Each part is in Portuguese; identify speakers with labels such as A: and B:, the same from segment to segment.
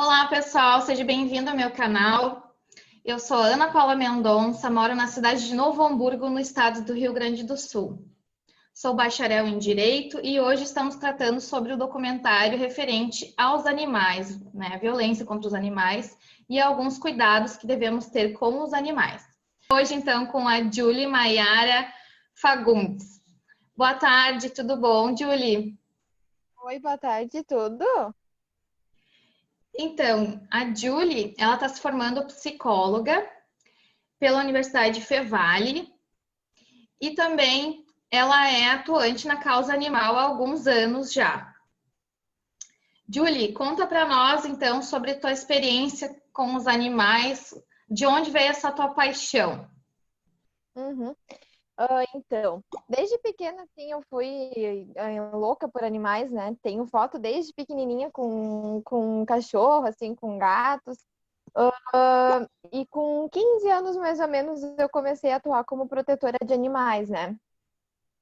A: Olá, pessoal, seja bem-vindo ao meu canal. Eu sou Ana Paula Mendonça, moro na cidade de Novo Hamburgo, no estado do Rio Grande do Sul. Sou bacharel em Direito e hoje estamos tratando sobre o documentário referente aos animais, né, a violência contra os animais e alguns cuidados que devemos ter com os animais. Hoje, então, com a Julie Maiara Fagundes. Boa tarde, tudo bom, Julie?
B: Oi, boa tarde, tudo?
A: Então, a Julie, ela está se formando psicóloga pela Universidade Fevale e também ela é atuante na causa animal há alguns anos já. Julie, conta para nós então sobre tua experiência com os animais, de onde veio essa tua paixão?
B: Uhum. Então, desde pequena, assim, eu fui louca por animais, né? Tenho foto desde pequenininha com cachorro, assim, com gatos. E com 15 anos, mais ou menos, eu comecei a atuar como protetora de animais, né?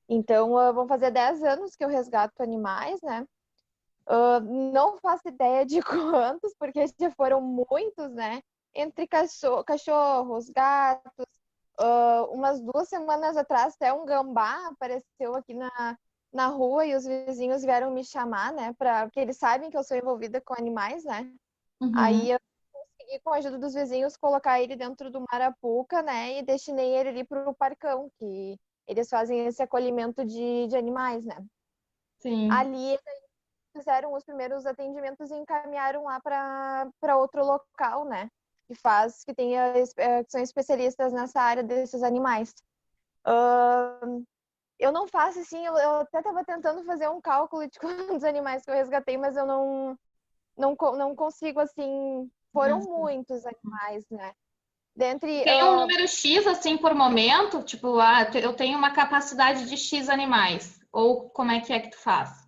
B: Então, vão fazer 10 anos que eu resgato animais, né? Não faço ideia de quantos, porque já foram muitos, né? Entre cachorros, gatos. Umas 2 semanas atrás, até um gambá apareceu aqui na rua e os vizinhos vieram me chamar, né? Porque eles sabem que eu sou envolvida com animais, né?
A: Uhum.
B: Aí eu consegui, com a ajuda dos vizinhos, colocar ele dentro do Marapuca, né? E destinei ele ali para o Parcão, que eles fazem esse acolhimento de animais, né?
A: Sim.
B: Ali eles fizeram os primeiros atendimentos e encaminharam lá para outro local, né? Que tenha, que são especialistas nessa área desses animais. Eu não faço assim, eu até estava tentando fazer um cálculo de quantos animais que eu resgatei, mas eu não consigo assim. Foram muitos animais, né? Dentre.
A: Tem um número X assim por momento, tipo, eu tenho uma capacidade de X animais, ou como é que tu faz?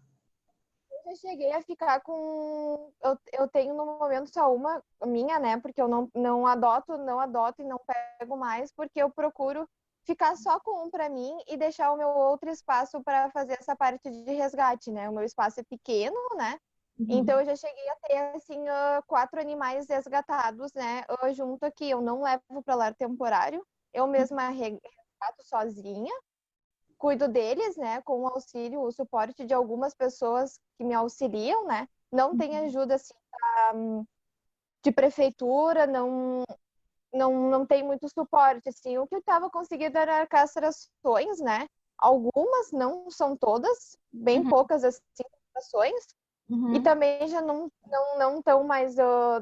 B: Eu cheguei a ficar com. Eu tenho no momento só uma minha, né? Porque eu não adoto e não pego mais, porque eu procuro ficar só com um para mim e deixar o meu outro espaço para fazer essa parte de resgate, né? O meu espaço é pequeno, né? Então
A: Uhum.
B: eu já cheguei a ter assim 4 animais resgatados, né? Junto aqui, eu não levo para lar temporário, eu mesma resgato sozinha, cuido deles, né, com o auxílio, o suporte de algumas pessoas que me auxiliam, né? Não tem ajuda assim de prefeitura, não tem muito suporte assim. O que eu estava conseguindo era castrações, né? Algumas, não são todas, bem
A: Uhum.
B: poucas assim castrações. E
A: Uhum.
B: também já não estão mais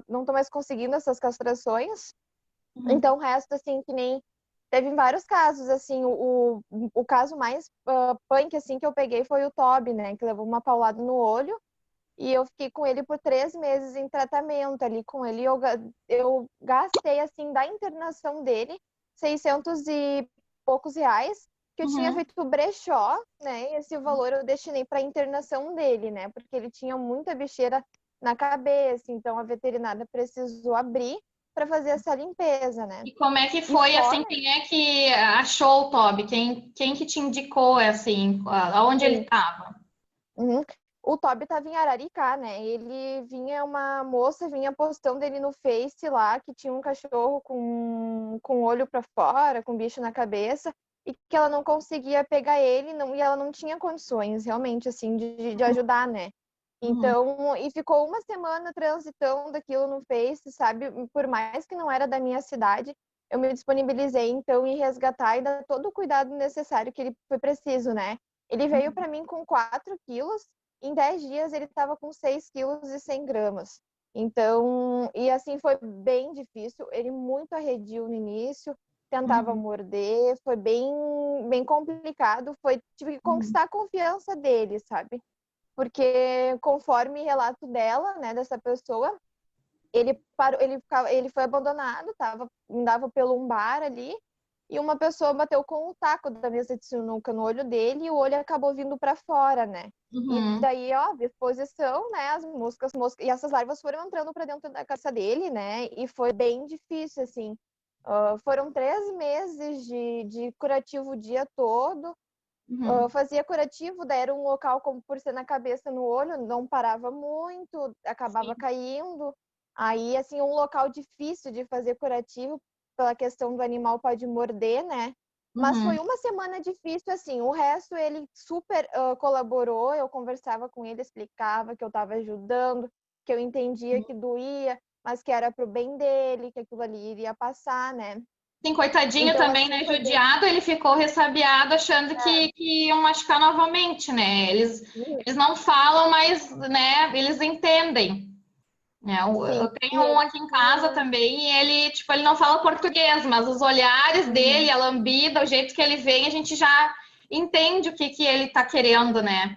B: não estão mais conseguindo essas castrações.
A: Uhum.
B: Então, o resto, assim, que nem. Teve vários casos, assim, o caso mais punk, assim, que eu peguei foi o Toby, né, que levou uma paulada no olho, e eu fiquei com ele por 3 meses em tratamento ali com ele, eu gastei, assim, da internação dele, 600 e poucos reais, que eu tinha
A: Uhum.
B: feito brechó, né, e esse valor eu destinei para internação dele, né, porque ele tinha muita bicheira na cabeça, então a veterinária precisou abrir para fazer essa limpeza, né.
A: E como é que
B: E
A: foi, assim,
B: fora,
A: quem é que achou o Toby? Quem que te indicou, assim, aonde ele
B: sim,
A: estava?
B: uhum. O Toby tava em Araricá, né? Uma moça vinha postando ele no Face lá, que tinha um cachorro com o olho para fora, com bicho na cabeça, e que ela não conseguia pegar ele, não, e ela não tinha condições, realmente, assim, de ajudar, né?
A: Uhum.
B: Então, e ficou uma semana transitando aquilo no Face, sabe? Por mais que não era da minha cidade, eu me disponibilizei, então, em resgatar e dar todo o cuidado necessário que ele foi preciso, né? Ele veio para mim com 4 quilos, em 10 dias ele estava com 6 quilos e 100 gramas. Então, e assim foi bem difícil, ele muito arredio no início, tentava
A: Uhum.
B: morder, foi bem complicado, tive que
A: Uhum.
B: conquistar a confiança dele, sabe? Porque conforme relato dela, né, dessa pessoa, ele parou, ele foi abandonado, andava pelo um bar ali, e uma pessoa bateu com o taco da mesa de sinuca no olho dele e o olho acabou vindo para fora, né? E
A: Uhum.
B: daí, ó, exposição, né? As moscas, e essas larvas foram entrando para dentro da cabeça dele, né? E foi bem difícil, assim. Foram 3 meses de curativo o dia todo.
A: Uhum.
B: Fazia curativo, daí era um local como por ser na cabeça, no olho, não parava muito, acabava
A: Sim.
B: caindo. Aí, assim, um local difícil de fazer curativo, pela questão do animal pode morder, né? Mas
A: Uhum.
B: foi uma semana difícil, assim. O resto ele super colaborou. Eu conversava com ele, explicava que eu estava ajudando, que eu entendia que doía, mas que era pro bem dele, que aquilo ali iria passar, né?
A: Sim, coitadinho
B: Então,
A: também,
B: assim,
A: né?
B: foi bem.
A: Judiado, ele ficou ressabiado, achando que iam machucar novamente, né? Eles não falam, mas, né, eles entendem. É, eu
B: Sim,
A: tenho
B: e
A: um
B: ele
A: aqui em casa
B: tinha.
A: também e ele, tipo, ele não fala português, mas os olhares dele,
B: Uhum.
A: a lambida, o jeito que ele vem, a gente já entende o que que ele tá querendo, né?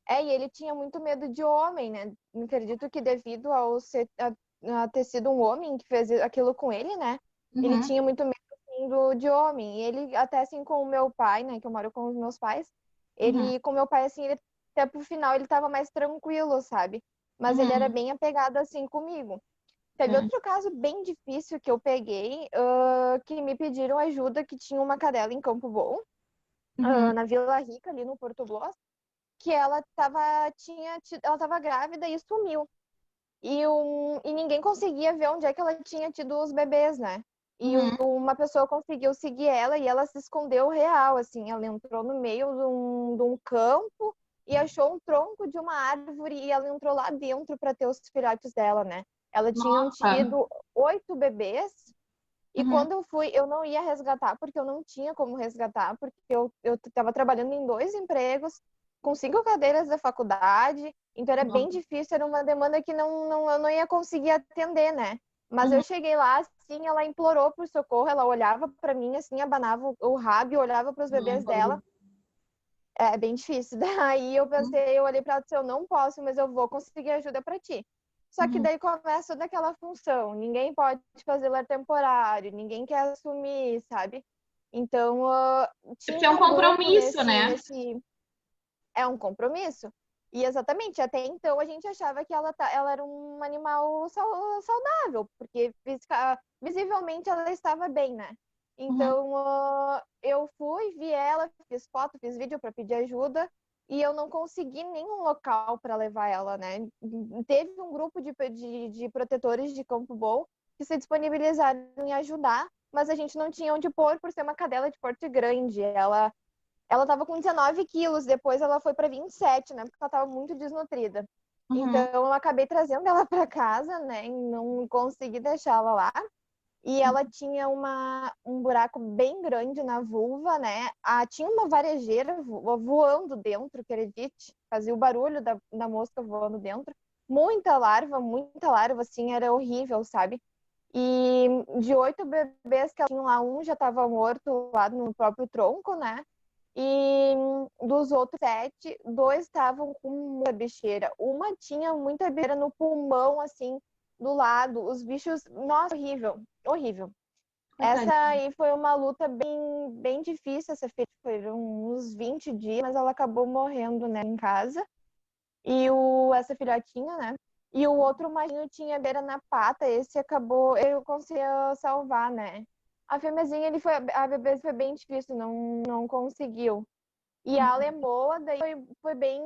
B: E ele tinha muito medo de homem, né? Acredito que devido a ter sido um homem que fez aquilo com ele, né? Ele
A: Uhum,
B: tinha muito medo assim, de homem. E ele, até assim, com o meu pai, né? Que eu moro com os meus pais,
A: uhum,
B: ele, com o meu pai, assim, ele, até pro final ele tava mais tranquilo, sabe? Mas ele era
A: uhum,
B: bem apegado, assim, comigo. Teve
A: uhum,
B: outro caso bem difícil que eu peguei, que me pediram ajuda, que tinha uma cadela em Campo Bom,
A: uhum.
B: na Vila Rica, ali no Porto Bloss, que ela estava grávida e sumiu. E ninguém conseguia ver onde é que ela tinha tido os bebês, né? E
A: Uhum.
B: uma pessoa conseguiu seguir ela e ela se escondeu real, assim. Ela entrou no meio de um campo e achou um tronco de uma árvore e ela entrou lá dentro para ter os filhotes dela, né? Ela tinha
A: Nossa.
B: tido 8 bebês e
A: Uhum,
B: quando eu fui, eu não ia resgatar, porque eu não tinha como resgatar, porque eu estava trabalhando em 2 empregos, com 5 cadeiras da faculdade, então era bem difícil, era uma demanda que eu não ia conseguir atender, né? Mas eu
A: uhum.
B: cheguei lá, assim, ela implorou por socorro, ela olhava para mim, assim, abanava o rabo e olhava para os bebês dela. É bem difícil. Daí eu pensei, eu olhei para ela e disse, eu não posso, mas eu vou conseguir ajuda para ti. Só que
A: Uhum.
B: daí começa toda aquela função. Ninguém pode fazer lar temporário, ninguém quer assumir, sabe? Então,
A: É porque é um
B: tinha um grupo
A: compromisso, né?
B: É um compromisso. E exatamente, até então a gente achava que ela era um animal saudável, porque visivelmente ela estava bem, né?
A: Uhum.
B: Então, eu fui, vi ela, fiz foto, fiz vídeo para pedir ajuda e eu não consegui nenhum local para levar ela, né? Teve um grupo de protetores de Campo Bom que se disponibilizaram em ajudar, mas a gente não tinha onde pôr por ser uma cadela de porte grande. Ela estava com 19 quilos, depois ela foi para 27, né? Porque ela estava muito desnutrida. Então,
A: Uhum.
B: eu acabei trazendo ela para casa, né? E não consegui deixá-la lá. E ela tinha um buraco bem grande na vulva, né? Tinha uma varejeira voando dentro, acredite. Fazia o barulho da mosca voando dentro. Muita larva, assim, era horrível, sabe? E de 8 bebês que ela tinha lá, um já estava morto lá no próprio tronco, né? E dos outros 7, 2 estavam com muita bicheira. Uma tinha muita bicheira no pulmão, assim, do lado. Os bichos, nossa, horrível, horrível. Essa
A: Coitadinha.
B: aí foi uma luta bem difícil. Essa filha foi uns 20 dias, mas ela acabou morrendo, né, em casa. E essa filhotinha, né? E o outro marinho tinha beira na pata, esse acabou, eu consegui salvar, né? A fêmeazinha, a bebê foi bem difícil, não conseguiu. E a Alemoa, daí foi bem,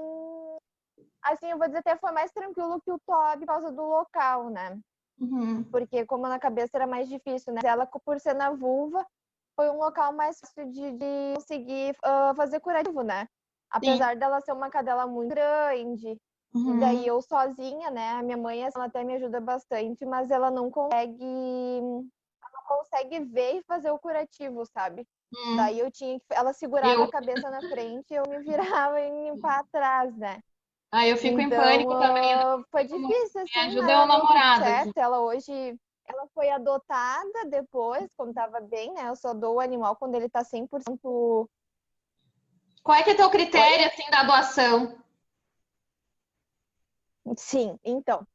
B: assim, eu vou dizer até foi mais tranquilo que o Toby por causa do local, né?
A: Uhum.
B: Porque como na cabeça era mais difícil, né? Ela, por ser na vulva, foi um local mais fácil de conseguir fazer curativo, né?
A: Sim.
B: Apesar dela ser uma cadela muito grande, e daí
A: Uhum.
B: eu sozinha, né? A minha mãe ela até me ajuda bastante, mas ela não consegue ver e fazer o curativo, sabe?
A: Uhum.
B: Daí ela segurava a
A: Eu,
B: cabeça na frente e eu me virava em para trás, né?
A: eu fico em
B: Então,
A: pânico também.
B: foi difícil,
A: Me
B: assim,
A: ajuda é o
B: mas deu tudo
A: namorado aqui.
B: certo. Ela foi adotada depois, quando estava bem, né? Eu só dou o animal quando ele tá 100%.
A: Qual é que é teu
B: Oi?
A: critério, assim, da doação?
B: Sim, então.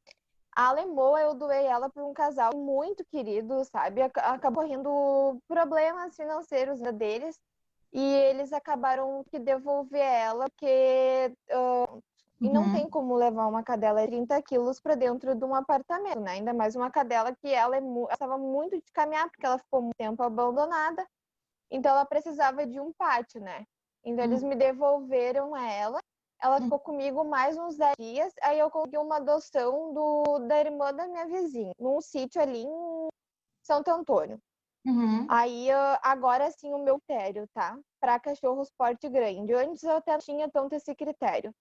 B: A Alemoa, eu doei ela para um casal muito querido, sabe? Acabou correndo problemas financeiros deles e eles acabaram que devolver ela, porque e não
A: Uhum.
B: tem como levar uma cadela de 30 quilos para dentro de um apartamento, né? Ainda mais uma cadela que ela estava muito de caminhar, porque ela ficou muito tempo abandonada, então ela precisava de um pátio, né? Então eles
A: Uhum.
B: me devolveram ela ela ficou comigo mais uns 10 dias, aí eu consegui uma adoção da irmã da minha vizinha, num sítio ali em Santo Antônio.
A: Uhum.
B: Aí, agora sim, o meu critério, tá? Para cachorros porte grande. Antes eu até não tinha tanto esse critério.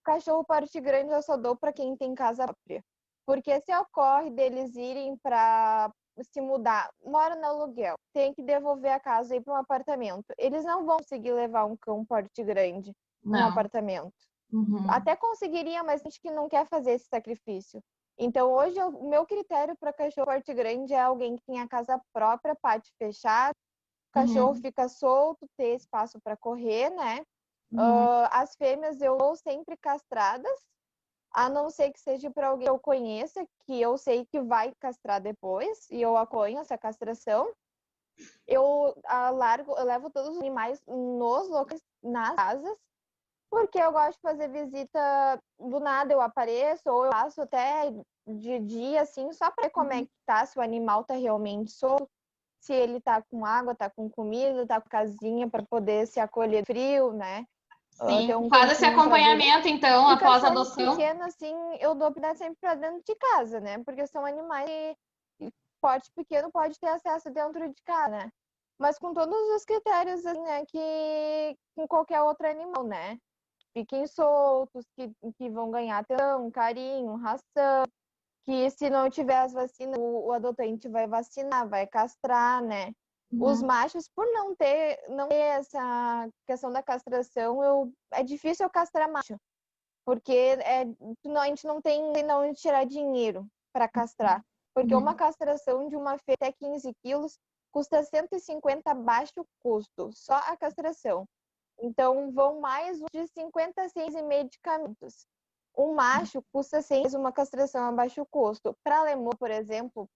B: Cachorro porte grande eu só dou para quem tem casa própria. Porque se ocorre deles irem para se mudar, mora no aluguel, tem que devolver a casa e ir para um apartamento. Eles não vão conseguir levar um cão porte grande num
A: Não.
B: apartamento.
A: Uhum.
B: Até conseguiria, mas a gente que não quer fazer esse sacrifício. Então, hoje, o meu critério para cachorro porte grande é alguém que tenha casa própria, pátio fechado, o cachorro
A: Uhum.
B: fica solto, ter espaço para correr, né?
A: Uhum.
B: As fêmeas eu dou sempre castradas, a não ser que seja para alguém que eu conheça, que eu sei que vai castrar depois, e eu acompanho essa castração. Eu levo todos os animais nos locais, nas casas, porque eu gosto de fazer visita do nada, eu apareço, ou eu passo até de dia, assim, só para ver como é que tá, se o animal tá realmente solto, se ele tá com água, tá com comida, tá com casinha para poder se acolher frio, né? Ter
A: Sim.
B: um
A: Faz esse
B: cantinho para dormir.
A: acompanhamento, então,
B: E
A: após a
B: cachorros
A: adoção.
B: pequenos, assim, eu dou oportunidade sempre para dentro de casa, né? Porque são animais que porte pequeno pode ter acesso dentro de casa, né? Mas com todos os critérios, assim, né, que com qualquer outro animal, né? Fiquem soltos, que vão ganhar atenção, carinho, ração, que se não tiver as vacinas, o adotante vai vacinar, vai castrar, né? Os
A: Uhum.
B: machos, por não ter essa questão da castração, é difícil eu castrar macho, porque a gente não tem de onde tirar dinheiro para castrar. Porque uma
A: Uhum.
B: castração de uma fêmea até 15 quilos custa 150 baixo custo, só a castração. Então, vão mais de 56 em medicamentos. Um macho custa 100 uma castração a baixo custo. Para a Lemur, por exemplo,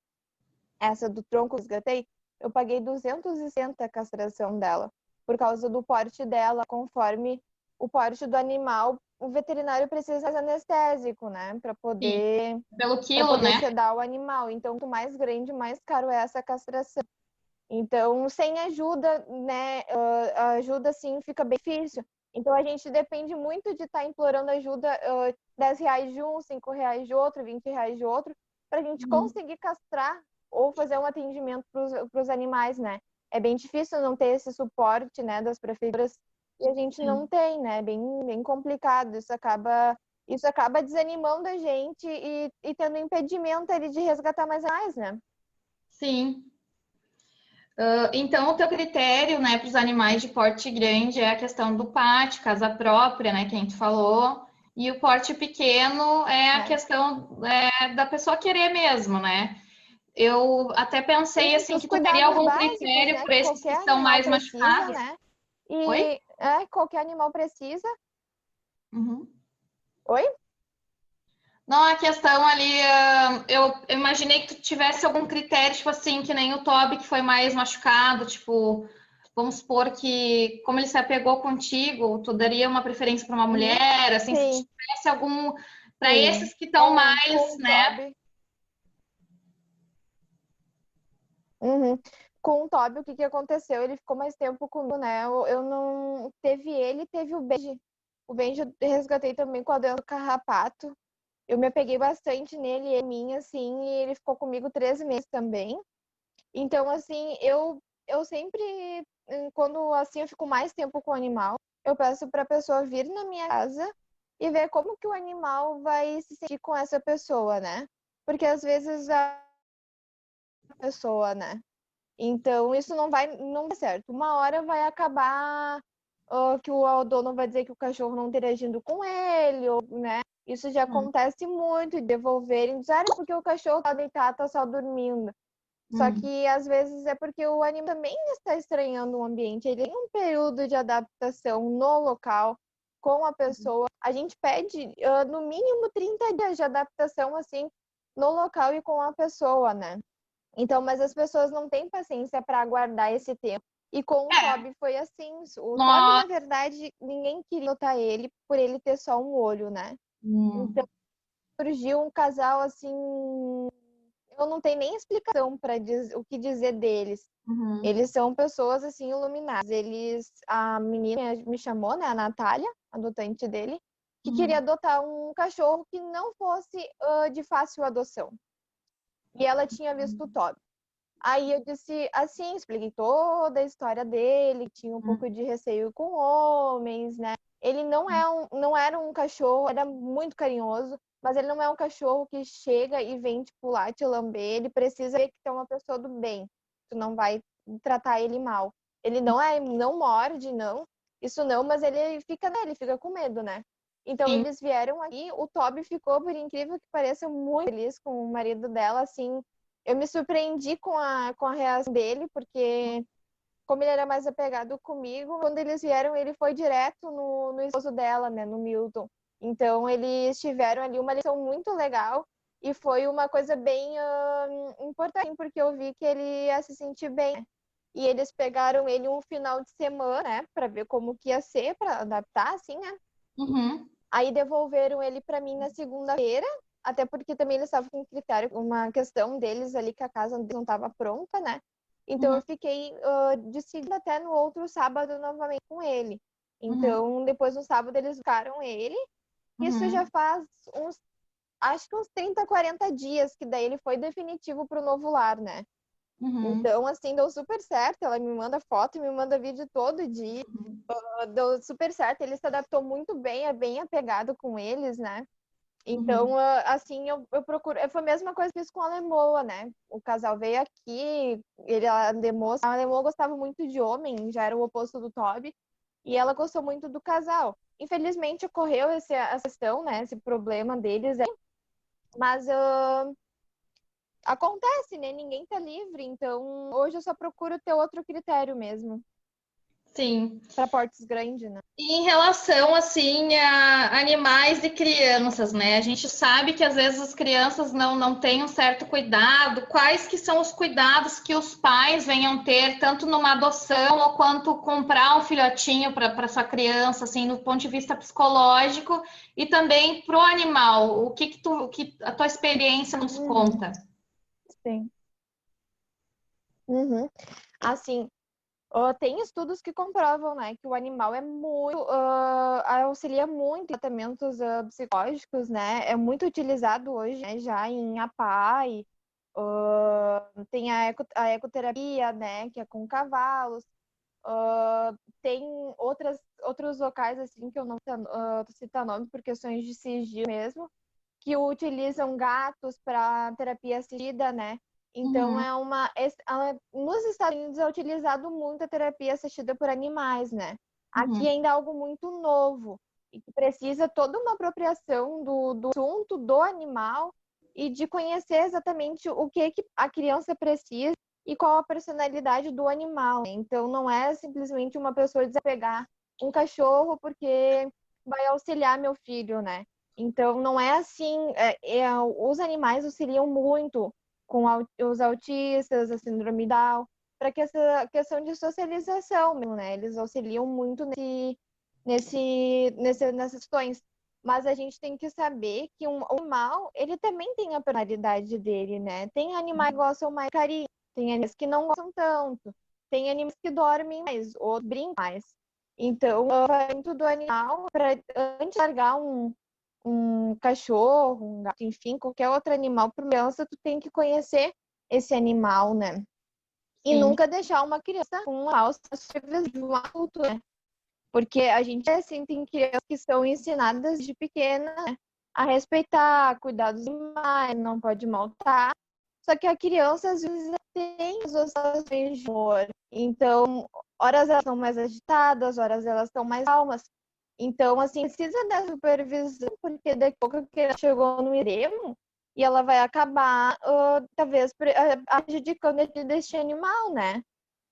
B: essa do tronco que eu resgatei, eu paguei 260 a castração dela, por causa do porte dela, conforme o porte do animal, o veterinário precisa fazer anestésico, né, para
A: Sim.
B: poder
A: Pelo
B: para
A: quilo,
B: poder
A: né?
B: sedar o animal. Então, quanto mais grande, mais caro é essa castração. Então, sem ajuda, né, a ajuda assim fica bem difícil. Então, a gente depende muito de estar implorando ajuda, R$ 10 de um, R$ 5 de outro, R$ 20 de outro, para a gente
A: Uhum.
B: conseguir castrar ou fazer um atendimento para os animais, né? É bem difícil não ter esse suporte, né, das prefeituras, e a gente não
A: Sim.
B: tem, né? Bem, bem complicado. Isso acaba desanimando a gente e tendo impedimento ali de resgatar mais animais, né?
A: Sim. Então, o teu critério, né, para os animais de porte grande é a questão do pátio, casa própria, né, que a gente falou, e o porte pequeno é a
B: É.
A: questão da pessoa querer mesmo, né? Eu até pensei
B: Isso,
A: assim
B: os
A: que tu teria
B: cuidados
A: algum
B: básicos,
A: critério
B: né,
A: por
B: que
A: esses que
B: qualquer
A: estão
B: animal
A: mais
B: precisa,
A: machucados.
B: né?
A: Oi?
B: E qualquer animal precisa.
A: Uhum.
B: Oi?
A: Não, a questão ali, eu imaginei que tu tivesse algum critério, tipo assim, que nem o Toby, que foi mais machucado, tipo, vamos supor que, como ele se apegou contigo, tu daria uma preferência para uma
B: Uhum.
A: mulher, assim, se
B: Sim,
A: tivesse algum, para
B: sim.
A: esses que estão
B: Com
A: mais,
B: o
A: né?
B: Toby. Uhum. Com o Toby, o que que aconteceu? Ele ficou mais tempo comigo, né? Eu não. Teve ele, teve o Benji. O Benji eu resgatei também com a doença do carrapato. Eu me apeguei bastante nele e em mim, assim, e ele ficou comigo 13 meses também. Então, assim, eu sempre, quando assim eu fico mais tempo com o animal, eu peço para a pessoa vir na minha casa e ver como que o animal vai se sentir com essa pessoa, né? Porque às vezes a pessoa, né? Então, isso não vai certo. Uma hora vai acabar que o dono vai dizer que o cachorro não interagindo com ele, ou, né? Isso já
A: Hum,
B: acontece muito, devolverem, dizer, porque o cachorro tá deitado, tá só dormindo. Só
A: hum,
B: que às vezes é porque o animal também está estranhando o ambiente. Ele tem um período de adaptação no local com a pessoa. A gente pede no mínimo 30 dias de adaptação assim no local e com a pessoa, né? Então, mas as pessoas não têm paciência para aguardar esse tempo. E com o
A: é,
B: Toby foi assim. O Toby,
A: nós,
B: na verdade, ninguém queria adotar ele por ele ter só um olho, né? Então
A: hum,
B: surgiu um casal assim, eu não tenho nem explicação para o que dizer deles.
A: uhum,
B: Eles são pessoas assim iluminadas. A menina me chamou, né, a Natália, a adotante dele. que queria adotar um cachorro que não fosse de fácil adoção. E ela tinha visto o Toby. Aí eu disse assim, expliquei toda a história dele, tinha um pouco de receio com homens, né? Ele não era um cachorro, era muito carinhoso, mas ele não é um cachorro que chega e vem, tipo, lá te lamber. Ele precisa ver que tem uma pessoa do bem. Tu não vai tratar ele mal. Ele não morde, não. Isso não, mas ele fica com medo, né? Então
A: Sim.
B: eles vieram aqui, o Toby ficou, por incrível que pareça, muito feliz com o marido dela, assim. Eu me surpreendi com a reação dele, porque como ele era mais apegado comigo, quando eles vieram, ele foi direto no esposo dela, né, no Milton. Então, eles tiveram ali uma lição muito legal e foi uma coisa bem importante, porque eu vi que ele ia se sentir bem, né? E eles pegaram ele um final de semana, né, para ver como que ia ser, para adaptar, assim, né?
A: Uhum.
B: Aí devolveram ele para mim na segunda-feira, até porque também eles estavam com critério, uma questão deles ali que a casa não estava pronta, né? Então eu fiquei de segunda até no outro sábado novamente com ele.
A: Uhum.
B: Então depois no sábado eles buscaram ele. Isso já
A: Uhum.
B: faz acho que uns 30, 40 dias que daí ele foi definitivo para o novo lar, né?
A: Uhum.
B: Então, assim, deu super certo. Ela me manda foto e me manda vídeo todo dia. Deu super certo. Ele se adaptou muito bem, é bem apegado com eles, né? Então,
A: Uhum.
B: assim, eu procuro. Foi a mesma coisa que fiz com a Lemoa, né? O casal veio aqui, a Lemoa gostava muito de homem, já era o oposto do Toby, e ela gostou muito do casal. Infelizmente, ocorreu essa questão, né? Esse problema deles, mas acontece, né? Ninguém tá livre, então hoje eu só procuro ter outro critério mesmo,
A: Sim.
B: para portes grandes, né?
A: E em relação assim a animais e crianças, né? A gente sabe que às vezes as crianças não têm um certo cuidado. Quais que são os cuidados que os pais venham ter, tanto numa adoção ou quanto comprar um filhotinho para sua criança, assim, no ponto de vista psicológico e também para o animal? O que a tua experiência nos conta?
B: Sim. Uhum. Assim, tem estudos que comprovam, né, que o animal é muito, auxilia muito em tratamentos psicológicos, né, é muito utilizado hoje, né, já em APAE, tem a ecoterapia, né, que é com cavalos, tem outros locais, assim, que eu não vou citar nome por questões de sigilo mesmo, que utilizam gatos para terapia assistida, né? Então,
A: Uhum,
B: nos Estados Unidos é utilizado muito a terapia assistida por animais, né? Aqui
A: uhum,
B: ainda é algo muito novo e que precisa toda uma apropriação do assunto, do animal e de conhecer exatamente o que a criança precisa e qual a personalidade do animal, né? Então, não é simplesmente uma pessoa desapegar um cachorro porque vai auxiliar meu filho, né? Então, não é assim. Os animais auxiliam muito com os autistas, a síndrome Down, para que essa questão de socialização, mesmo, né? Eles auxiliam muito nessas questões. Mas a gente tem que saber que um animal, ele também tem a personalidade dele, né? Tem animais que gostam mais de carinho, tem animais que não gostam tanto, tem animais que dormem mais, ou brincam mais. Então, vai muito do animal para antes de largar um cachorro, um gato, enfim, qualquer outro animal para criança, tu tem que conhecer esse animal, né? E
A: sim.
B: nunca deixar uma criança com uma falsa supervisão de um adulto, né? Porque a gente, assim, tem crianças que são ensinadas de pequena, né, a respeitar, a cuidar dos animais, não pode maltratar. Só que a criança, às vezes, tem as oscilações de humor. Então, horas elas estão mais agitadas, horas elas estão mais calmas. Então, assim, precisa da supervisão, porque daqui a pouco a criança chegou no extremo e ela vai acabar, talvez, prejudicando esse destino animal, né?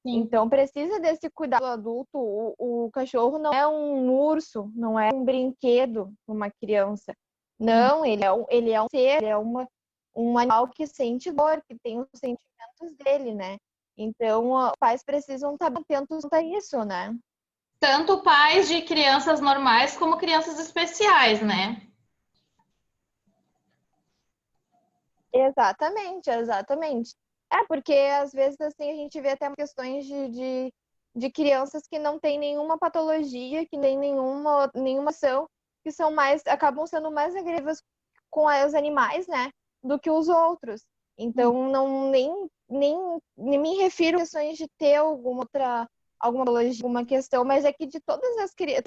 A: Sim.
B: Então, precisa desse cuidado adulto. O cachorro não é um urso, não é um brinquedo para uma criança.
A: Uhum.
B: Não, ele é um ser, ele é um animal que sente dor, que tem os sentimentos dele, né? Então, os pais precisam estar atentos a isso, né?
A: Tanto pais de crianças normais como crianças especiais, né?
B: Exatamente, exatamente. Porque às vezes assim a gente vê até questões de crianças que não têm nenhuma patologia, que nem nenhuma ação, que são acabam sendo mais agressivas com os animais, né, do que os outros. Então, não nem me refiro a questões de ter alguma patologia, alguma questão, mas é que de todas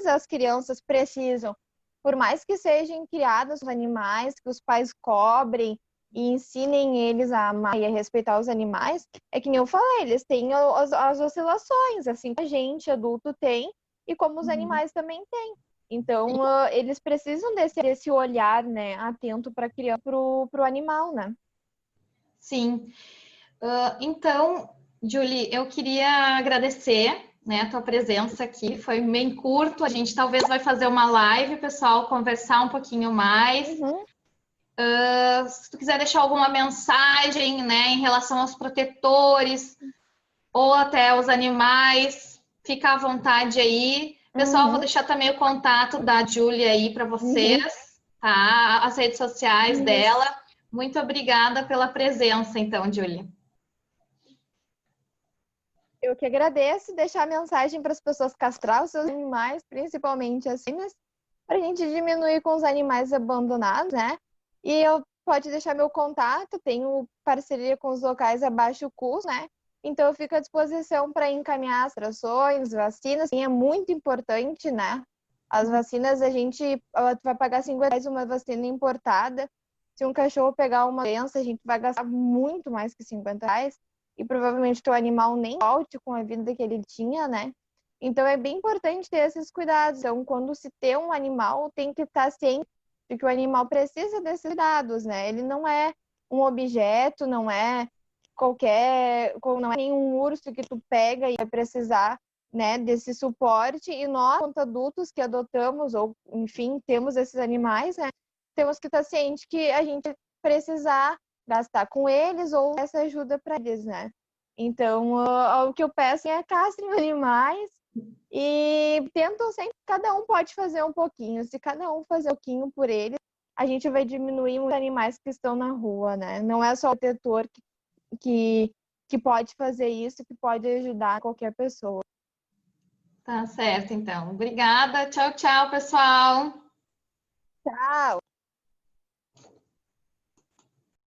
B: as crianças precisam, por mais que sejam criadas os animais, que os pais cobrem e ensinem eles a amar e a respeitar os animais, é que nem eu falei, eles têm as oscilações, assim que a gente, adulto, tem, e como os animais também têm. Então, eles precisam desse olhar, né, atento para a criança, para o animal, né?
A: Sim. Então, Julie, eu queria agradecer, né, a tua presença aqui. Foi bem curto. A gente talvez vai fazer uma live, pessoal, conversar um pouquinho mais.
B: Uhum.
A: Se tu quiser deixar alguma mensagem, né, em relação aos protetores ou até os animais, fica à vontade aí. Pessoal, vou deixar também o contato da Julie aí para vocês, tá? As redes sociais dela. Muito obrigada pela presença, então, Julie.
B: Eu que agradeço, deixar a mensagem para as pessoas castrar os seus animais, principalmente assim, para a gente diminuir com os animais abandonados, né? E eu pode deixar meu contato, tenho parceria com os locais a baixo custo, né? Então eu fico à disposição para encaminhar as rações, vacinas, é muito importante, né? As vacinas a gente vai pagar R$ 50 uma vacina importada. Se um cachorro pegar uma doença, a gente vai gastar muito mais que R$ 50. E provavelmente o animal nem volte com a vida que ele tinha, né? Então é bem importante ter esses cuidados. Então, quando se tem um animal, tem que estar ciente de que o animal precisa desses cuidados, né? Ele não é um objeto, não é não é nenhum urso que tu pega e vai precisar, né, desse suporte. E nós, quanto adultos que adotamos ou, enfim, temos esses animais, né, temos que estar ciente que a gente precisar gastar com eles ou essa ajuda para eles, né? Então, o que eu peço é castrem animais e tentam sempre, cada um pode fazer um pouquinho. Se cada um fazer um pouquinho por eles, a gente vai diminuir os animais que estão na rua, né? Não é só o protetor que pode fazer isso, que pode ajudar qualquer pessoa.
A: Tá certo, então. Obrigada. Tchau, tchau, pessoal.
B: Tchau!